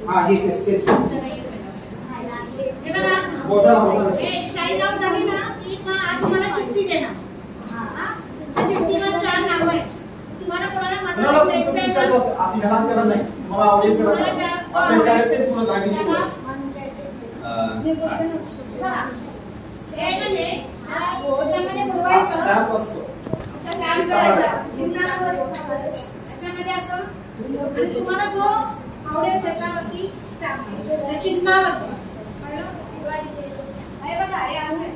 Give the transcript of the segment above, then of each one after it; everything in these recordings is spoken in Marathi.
हाँ ही स्केच बोटा होता है शाही नाव झाली ना की मग आज मला चिठ्ठी देणार हां चिठ्ठीवर 4 नाव आहे तुम्हाला कोणाला मला तुमचं विचार होतं असं ह्याला त्याला नाही मला आवडेल करायला आपल्या शाळेत तेच मुलं दहावी शिकवतात हे म्हणजे बोर्डामध्ये बुडवायचं स्टॅम्प असतो काम करायचं चिन्हावर त्याच्यामध्ये असं आणि तुम्हाला जो आवडेल त्याच्यावरती स्टॅम्प त्या चिन्हावर हे बघा हे असं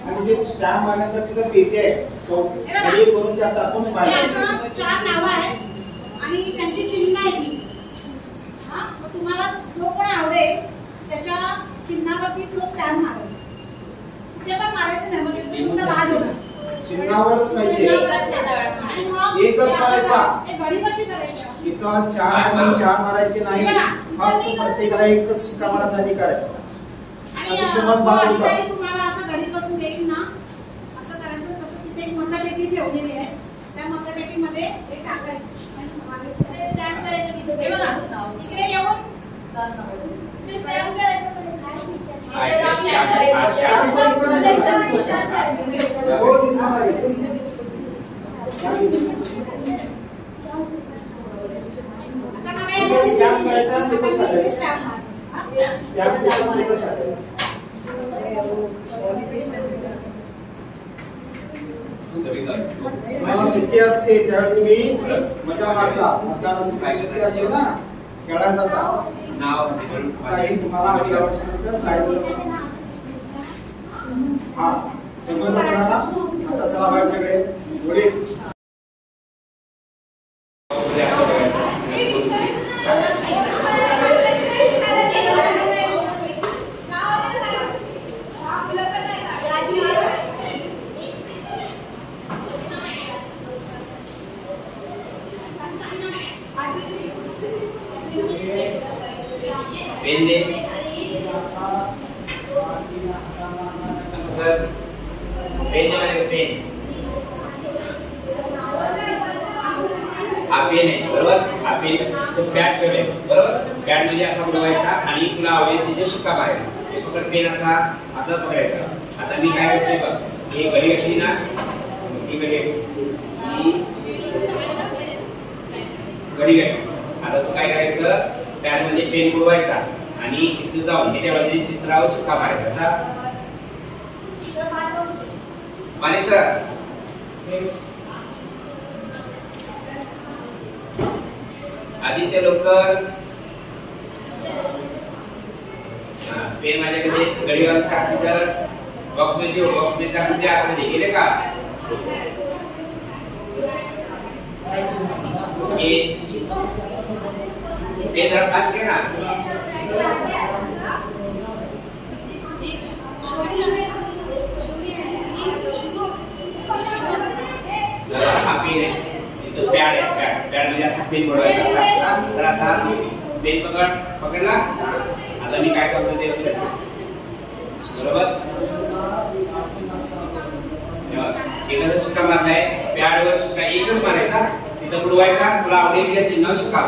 आणि जे स्टॅम्प आल्यानंतर तिथं पेटी आहे चौकडी करून त्यात टाकून बाहेर असं 4 नावं आहेत आणि त्यांची चिन्ह आहे ती हां मग तुम्हाला जो कोण आवडेल त्याच्या चिन्हावरती तो स्टॅम्प मारायचा ते पण मारायचं नाही मग तुमचा बाद होणार चिन्हावरच पाहिजे एकच मारायचा ते घडी कशी करायची इथं 4 आणि 4 मारायचे नाही फक्त प्रत्येकाला एकच शिक्का मारायचा अधिकार आहे आणि तुमचं मत बाद होतं तुम्हाला असं घडी करून देईल ना असं करायचं तसं तिथे एक मतपेटी ठेवलेली आहे त्या मतपेटीमध्ये हे टाकायचं आणि स्टॅम्प करायचं तिथे बघा इकडे येऊन ते स्टॅम्प करायचं मला सुट्टी असते त्यावेळी तुम्ही मजा मारता मतदानाची सुट्टी असते ना खेळायला जाता काही तुम्हाला 11 वर्षानंतर जायचं हा संबंध असला ना आता चला बाहेर सगळे पुढे पेन दे असं पेन दे माझे पेन हा पेन आहे बरोबर हा पेन तो पॅड ठेवले बरोबर पॅड मध्ये असा बुडवायचा आणि तुला आवडेल तिथे शिक्का मारायचा फक्त पेन असा पकडायचा आता मी काय करते बघ ही घडी घेतली ना ही घडी आता तू काय करायचं पॅड मध्ये पेन बुडवायचा आणि इथे जाऊन त्याच्यामध्ये चित्रावर शिक्का मारायचा माने सर आदित्य लवकर पेन माझ्याकडे घडीवर टाकून बॉक्स मध्ये टाकून द्या आतमध्ये गेले का ते जरा फास्ट घे ना हा पेन आहे पॅड आहे पॅड मध्ये असा पेन बनवायचा तर असा पेन पकडला आता मी काय करतो ते लक्षात ठेव बरोबर एखादा शिक्का मारलाय पॅडवर शिक्का एकच मारायचा तिथं बुडवायचा तुला आवडेल या चिन्हावर शिक्का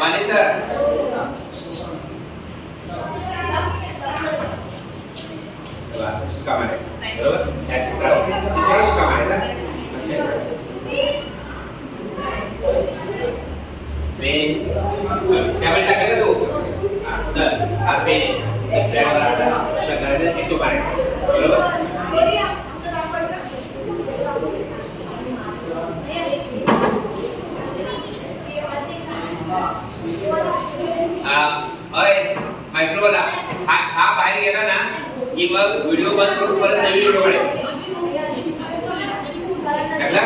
माने सर शिक्का मारायचा बरोबर त्या चित्रावर शिक्का मारायचा पेन त्यामध्ये टाकायचा तो चल हा पेन त्यावर असा करायचा एक मारायचा बरोबर मायक्रोला हा बाहेर गेला ना की मग व्हिडिओ बंद करून परत नवीन व्हिडिओ काढला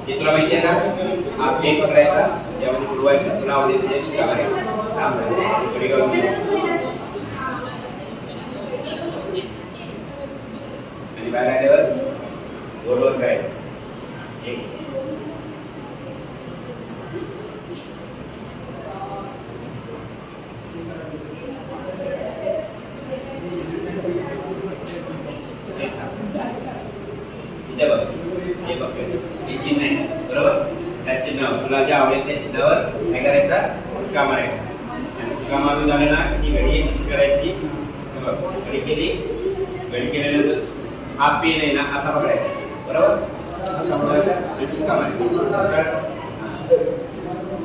हे तुला माहिती आहे का? हा पेन पकडायचा, यामध्ये बुडवायचा, तुला आवडेल ते शिका करायचा. आणि बाहेर आल्यावर गोलवर करायचं. एक इथे बघ, हे बघ, हे चिन्ह आहे बरोबर. त्या चिन्हावर तुला जे आवडेल त्या चिन्हावर काय करायचा, शिक्का मारायचा. आणि शिक्का मारून झालं ना ही घडी अशी करायची. बघ, घडी केली, घडी केल्यानंतर हा पेन आहे ना असा पकडायचा बरोबर. असा पकडायचा आणि शिक्का मारायचा.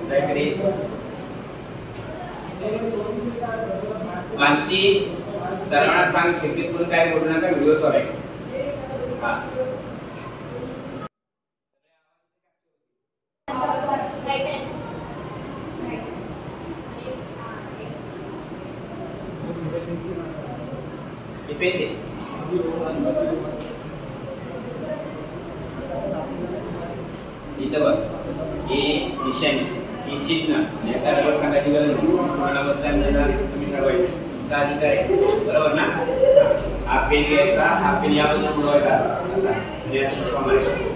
काहीतरी मानसी सर्वांना सांग, खिडकीत पण काय बोलू नका, व्हिडिओ चालू आहे. हा depende. इथं बघ, हे निशाणी, हे चिन्ह, याचा रंग सांगायची गरज नाही. तुम्हाला मतदान तुम्ही ठरवायचं, तुमचा अधिकार आहे बरोबर ना. हा पेन घ्यायचा, हा पेन याबद्दल बुडवायचा असा म्हणजे असं मारायचं.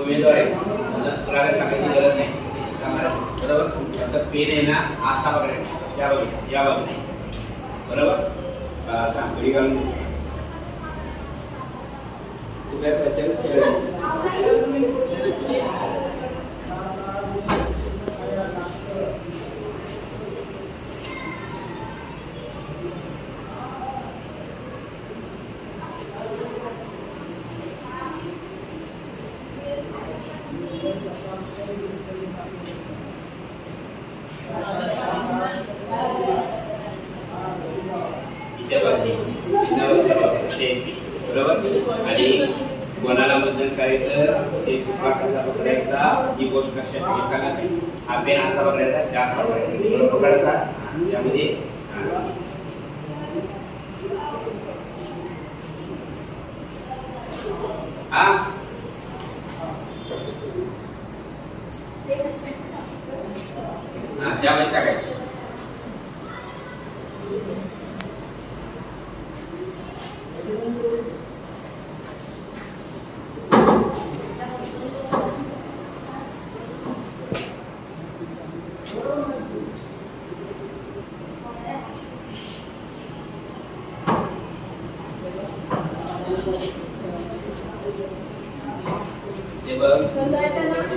उमेदवार आहे, तुला काय सांगायची गरज नाही. बरोबर, आता पेन आहे ना असा पकडायचा, या बाजूने बरोबर. घडी घालून तू काय प्रचारच केला. बरोबर. आणि कोणाला मतदान करायचं ते सुका कसा पकडायचा ही गोष्ट लक्षात सांगा. हा पेन असा पकडायचा, जास्त पकडायचा, पकडायचा त्यामध्ये हा त्यामध्ये टाकायचं.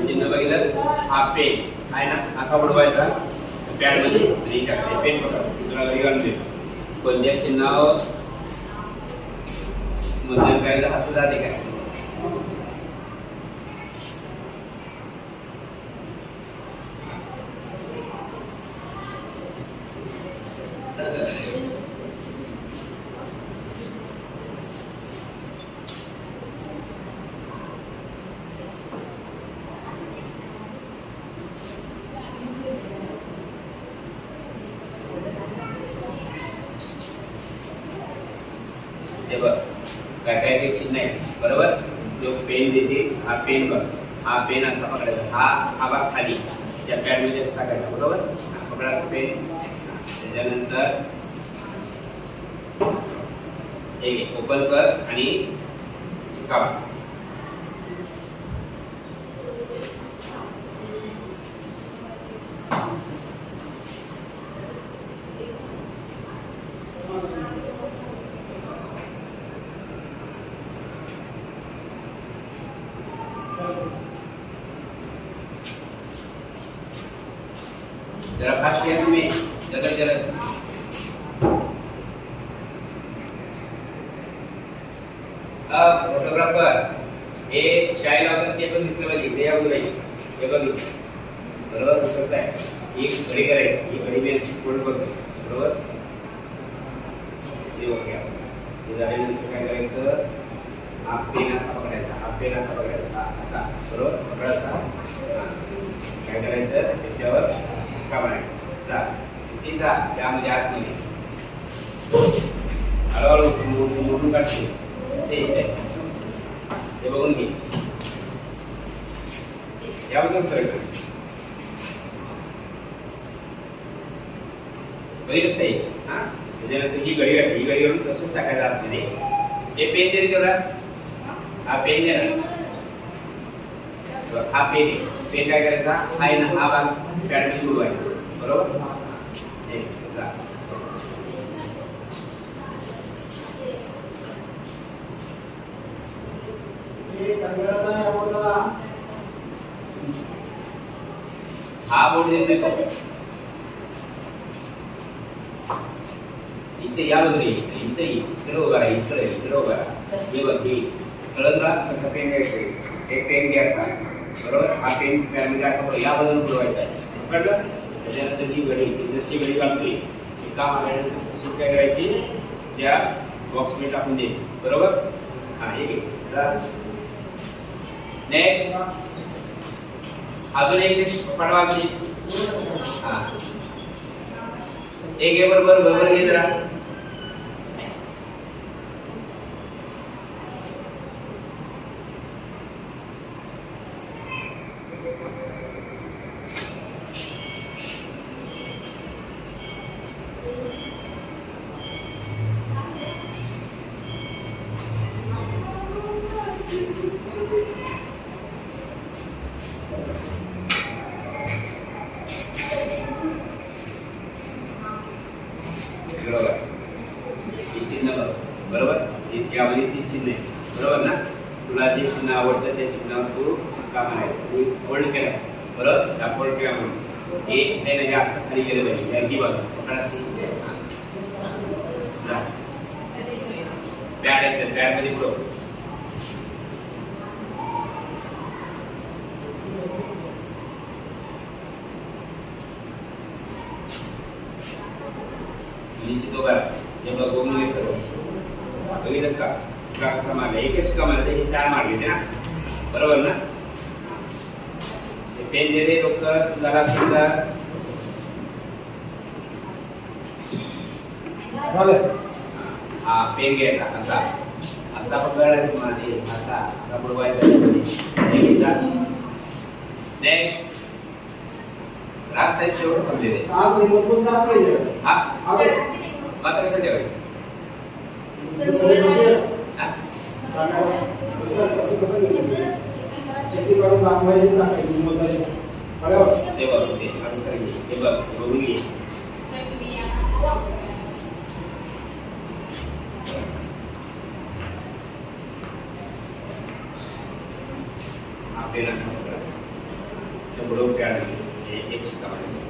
चिन्ह बघितलं, हा पेन आहे ना असा बुडवायचा पॅड मध्ये आणि पेन पकड. तुला घरी घालून दे, कोणत्या चिन्हावर मतदान करायला हात जाते काय. हे बघ, काय काय ते चिन्ह आहे बरोबर. जो पेन देते हा पेन बघ, हा पेन असा पकडायचा, हा भाग खाली त्या पॅड मध्ये टाकायचा बरोबर. पकडायचा पेन, त्याच्यानंतर हे ओपन कर आणि चिकावा. जरा फास्ट या तुम्ही, जलद जलद. फोटोग्राफर, एक शाही काय लावतात ते पण दिसलं पाहिजे. इकडे या बघा, हे बघ बरोबर. कसं आहे, एक घडी करायची, ही घडी मी फोल्ड करतो बरोबर. हे ओके हे झाल्यानंतर काय करायचं, हा पेन असा पकडायचा, हा पेन असा पकडायचा, असा बरोबर पकडायचा. काय करायचं, त्याच्यावर शिक्का मारायचा. किती जा त्यामध्ये आतमध्ये हळूहळू मोडून काढते ते बघून घे. याबद्दल सर बघितलंच नाही. हा त्याच्यानंतर ही घडी घातली, ही घडी घालून तसंच टाकायचं आतमध्ये. हे पेन तरी तेवढा, हा पेन दे ना, हा पेन आहे. पेन काय करायचा, आहे ना हा भाग पॅडमध्ये बुडवायचा बरोबर. हा बोर्ड देतोय का इथे, या बघ रे इथे इकडे उभा राहा, इकडे उभा राहा. हे बघ हे कळत राहा कसं पेन घ्यायचं. एक पेन घ्यायचा बरोबर, हा पेन पॅडमध्ये असा या बाजूला बुडवायचा आहे कळलं. त्याच्यानंतर ही घडी जशी घडी काढतोय काम आल्यानंतर तशी काय करायची, त्या बॉक्समध्ये टाकून द्यायची बरोबर. हा हे घे. नेक्स्ट अजून एक पडवाची. हा एक आहे बरोबर, बरोबर घेत राहा. बरोबर, यामध्ये तीन चिन्ह आहे बरोबर ना. तुला जे चिन्ह आवडतं त्या चिन्हावर तू शिक्का मारायचा. फोल्ड केला बरोबर, त्या फोल्ड केला म्हणून हे नाही असं खाली गेलं पाहिजे. अगदी बघा पकडा बॅड आहे, बॅड मध्ये पुढं तो बघा हे बघून घे सर्व. बघितलंस का शिक्का कसा मारला, एक शिक्का मारला हे चार मारले ते ना बरोबर ना. पेन दे दे डॉक्टर जरा सुंदर. हा पेन घ्यायचा असा असा पकडायचा मध्ये असा असा बुडवायचा. नेक्स्ट रास साईड शेवट थांबलेले हा मात्र कसं ठेवायचं ते बघ ते बघ बघून घे. आपल्याला बरोबर काय एक शिक्का मारायचा.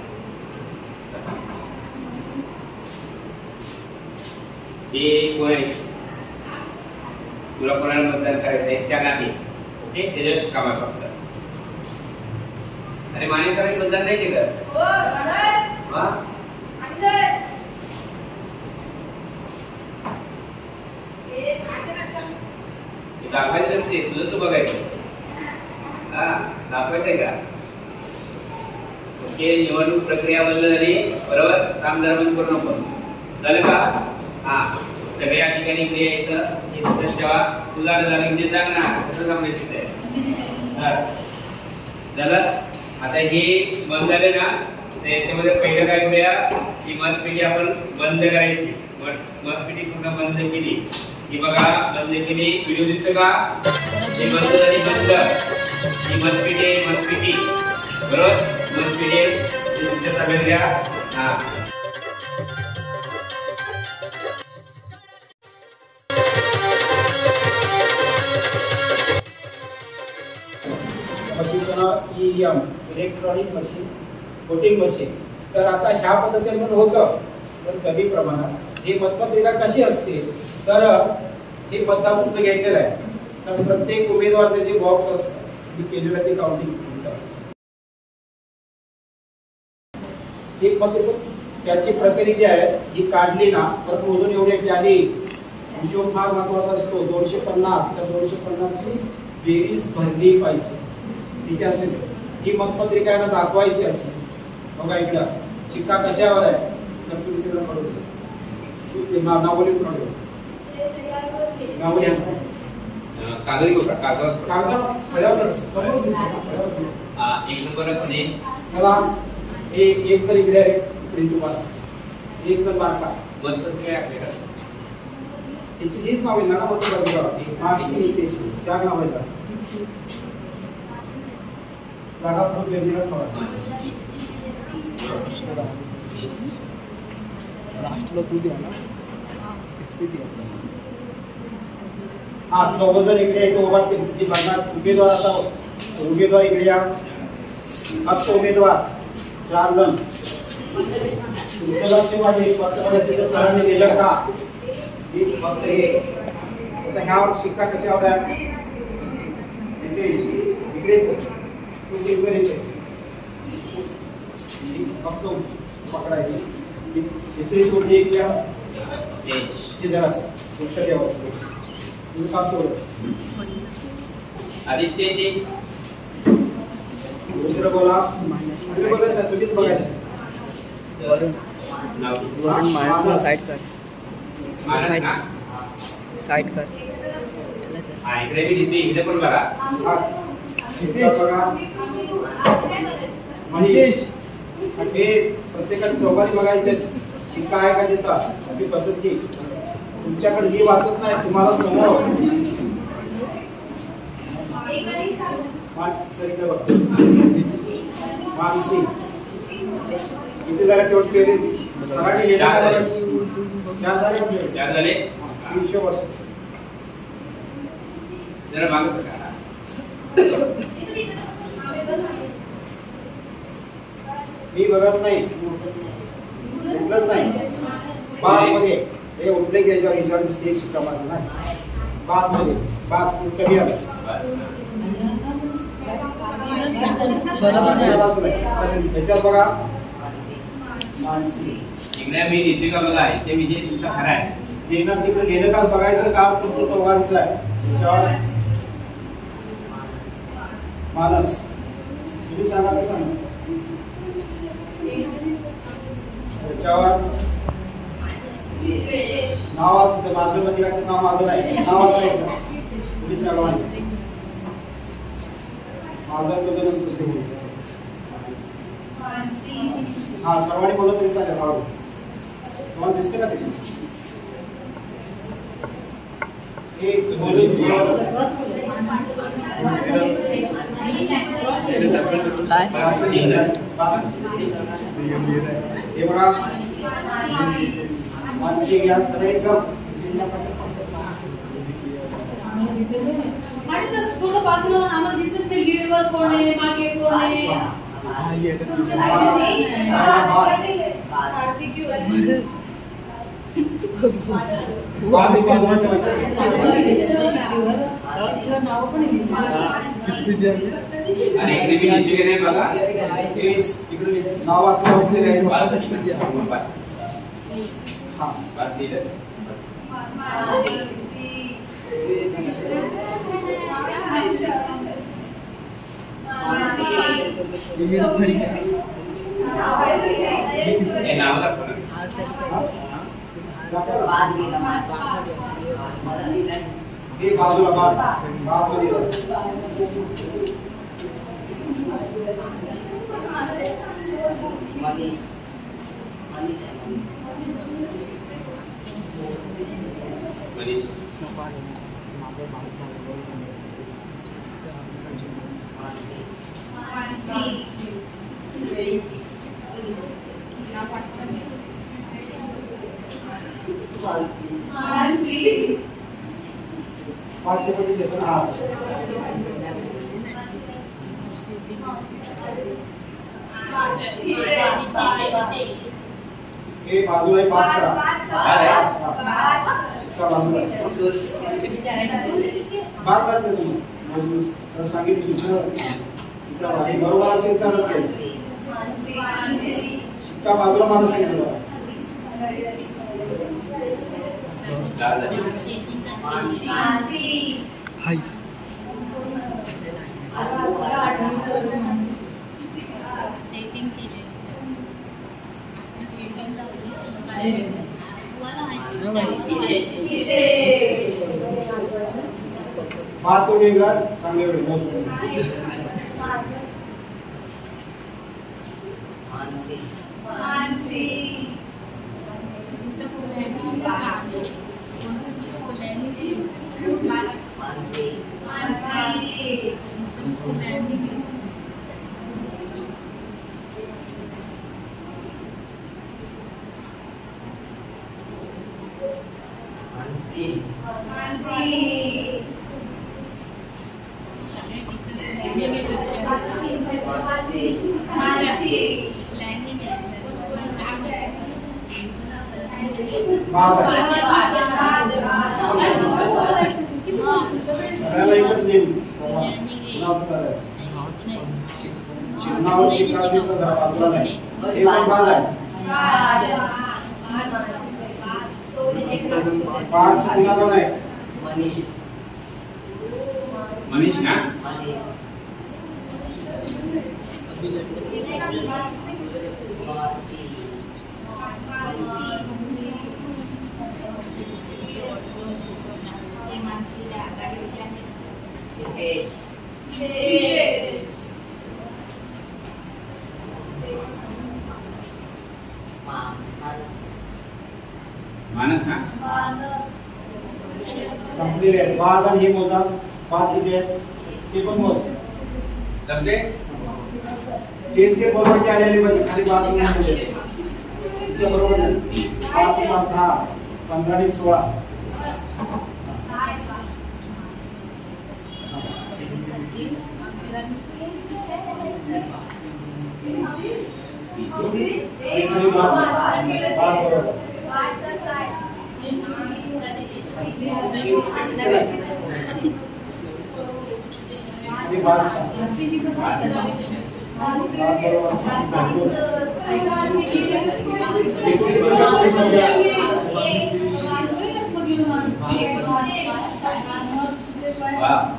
हे तुला कोणाला मतदान करायचं आहे त्या नाते ओके त्याच्यावर शिक्का मार फक्त. अरे माने सरांनी मतदान नाही केलं दाखवायचं असते तुझं तू बघायचं. हा दाखवायचंय का ओके. निवडणूक प्रक्रिया बंद झाली बरोबर. काम जरा बंद करू नको झालं का. हा सगळ्या ठिकाणी इकडे यायचं हे लक्षात ठेवा. तुझा झालं म्हणजे जागणार कुठं थांबायचं झालं. आता हे बंद झाले ना त्याच्यामध्ये पहिलं काय करूया की मतपेटी आपण बंद करायची. मतपेटी पूर्ण बंद केली की बघा बंद केली. व्हिडिओ दिसतो का हे बंद झाली बंद. ही मतपेटी बरोबर मतपेटी तुमच्या ताब्यात घ्या. हा EM electronic machine voting machine. तर आता ह्या पद्धतीने पण होतं पण कमी प्रमाणात. हे मतपत्रिका कशी असते तर हे मतदारांचं घेतलेलं आहे तर प्रत्येक उमेदवार त्याचे बॉक्स असतात मी केलेलं ते काउंटिंग एक पत्र त्याची प्रतिनिधी आहे ही काढली ना तर मोजून एवढे टॅली हिशोब फार महत्वाचा असतो 250 तर 250 ची बेरीज भरली पाहिजे ठीक आहे असेल ही मतपत्रिका यांना दाखवायची असेल बघा इकडे शिक्का कशावर आहे सर्टिफिकेटला पडतो नावली पडतो नावली कागदी कागद सगळ्यावर समोर दिसतो एक नंबर पण चला एक जर इकडे आहे इकडे तुम्हाला एक जण बारका मतपत्रिका आपल्याकडे हेच नाव आहे ना मतपत्रिका मार्क्सी नितेशी चार नाव आहेत जागा खूप वेगवेगळ्या ठेवा लास्टला तू द्या ना स्पीड हा 14 जण इकडे आहे तो उभा जी बघणार उमेदवार आता उमेदवार इकडे या फक्त उमेदवार 4 जण तुमचं लक्ष पाहिजे फक्त सरांनी दिलं का फक्त हे आता ह्यावर शिक्का कशावर आहे इकडे फक्त पकडायचं इथे सोडली एक घ्या ते जरा उत्तर द्यावायचं तुझं काम तेवढंच आदित्य ते दुसरं बोला बघत नाही तुझीच बघायचं वरून माणसाला साईड कर साईड कर इकडे बी तिथे इकडे पण बघा मनीष हे प्रत्येकाने चौघांनी बघायचे शिक्का आहे का देतात आपली पसंती तुमच्याकडे मी वाचत नाही तुम्हाला समोर मानसी इथे जरा तेवढं केले सरांनी लिहिलं चार झाले हिशोब असतो जरा मागं सरका मी बघत नाही उठलंच नाही बाद मध्ये हे उठले की याच्यावर स्टेज शिक्का मारला नाही बाद मध्ये बाद कमी आलं त्याच्यात बघा मानसी इकडे मी लिहिते का बघा इथे मी जे तुमचा खरा आहे लिहिणं तिकडे लिहिलं का बघायचं काम तुमचं चौघांचं आहे त्याच्यावर मानस तुम्ही सांगा का सांगा त्याच्यावर नाव वाचतं माझं म्हणजे काय नाव माझं नाही नाव वाचायचं तुम्ही सर्वांचं माझं तुझं नसतं ते हा सर्वांनी बोलत तरी चालेल हळू तुम्हाला दिसते का ते एक हे बघा मानसी घ्या चढायचं थोडं बाजूला आम्हाला दिसत नाही लीडवर कोण आहे मागे कोण आहे बाजूला बाद मध्ये पाचशे पटी देतो ना हे बाजूला एक बात करा शिक्षा बाजूला बाद जाते समज तर सांगितलं सूचना इकडे बरोबर असेल तरच घ्यायचं. शिक्का बाजूला मला सांगितलं हाईस सेटिंग केले बात तो वेगळा चांगले वेगळं सगळ्याला एकच नेम कुणाचं करायचं चिन्हावर शिक्का असेल तर बाजूला नाही हे पण बाद आहे. पाच कुणाला नाही मनीष ना मानस ना संपलेले आहेत. बाद आणि हे मोजा बाद किती आहे ते पण मोज जमते ते बरोबर आलेले पाहिजे खाली बाद नाही बरोबर नाही. 5 5 10 15 आणि 16 खाली बाद बरोबर खाली बाद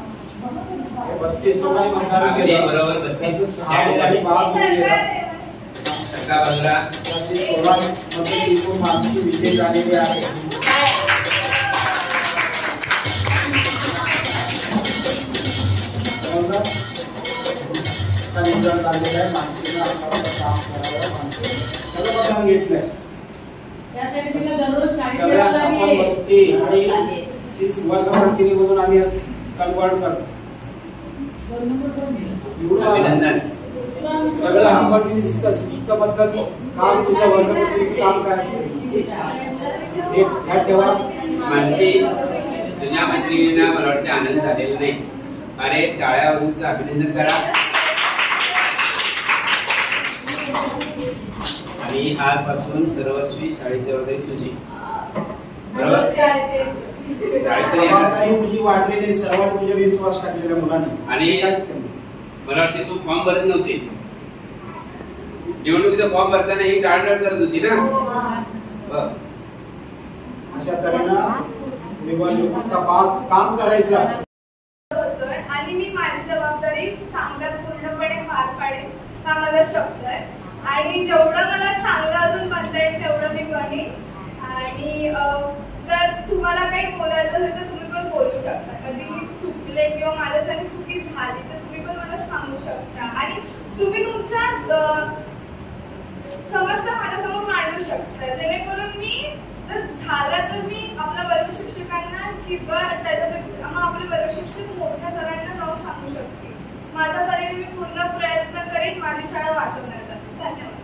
बत्तीस लोकांनी मतदान केलं बरोबर तसं 6 लोकांनी बाद केलं. सगळा बाजूला 16 मध्ये एकूण मार्क्सची विजय झालेली आहे. रिझल्ट आलेला आहे. मानसीनं आत्तापर्यंत काम करावं सगळं बघून घेतलंय. सगळ्या आपण वस्ती आणि 6 वर्गप्रतिनिधीमधून आम्ही कन्वर्ट करतो. अभिनंदन. सगळं आपण शिस्तबद्ध काम तुझ्या वर्गप्रतिनिधीचं काम काय असते हे ध्यान ठेवा. मानसी तुझ्या मैत्रिणींना मला वाटतं आनंद झालेला नाही. अरे टाळ्यावरून तुझं अभिनंदन करा. आणि आजपासून सर्वस्वी शाळेची जबाबदारी तुझी. बरोबर जबाबदारी तुझी वाढलेली सर्वात तुझ्या विश्वास टाकलेल्या मुलांनी. आणि मला वाटते तू फॉर्म भरत नव्हतीस. निवडणुकीचा फॉर्म भरताना ही टाळटाळ करत होती ना. अशा तऱ्हेनं निवडणूक काम करायचं आणि मी माझी जबाबदारी चांगल्या पूर्णपणे पार पाडेन हा माझा शब्द आहे. आणि जेवढं मला चांगलं अजून बनता येईल तेवढं मी बनेन. आणि जर तुम्हाला काही बोलायचं असेल तर तुम्ही पण बोलू शकता. कधी मी चुकले किंवा माझ्यासाठी चुकी झाली तर तुम्ही पण मला सांगू शकता. आणि तुम्ही तुमच्या समस्या माझ्यासमोर मांडू शकता जेणेकरून मी जर झालं तर मी आपल्या वर्ग शिक्षकांना किंवा त्याच्यापेक्षा मग आपले वर्ग शिक्षक मोठ्या सरांना जाऊन सांगू शकते. माझा परीने मी पूर्ण प्रयत्न करेन माझी शाळा वाचवण्याचा. धन्यवाद.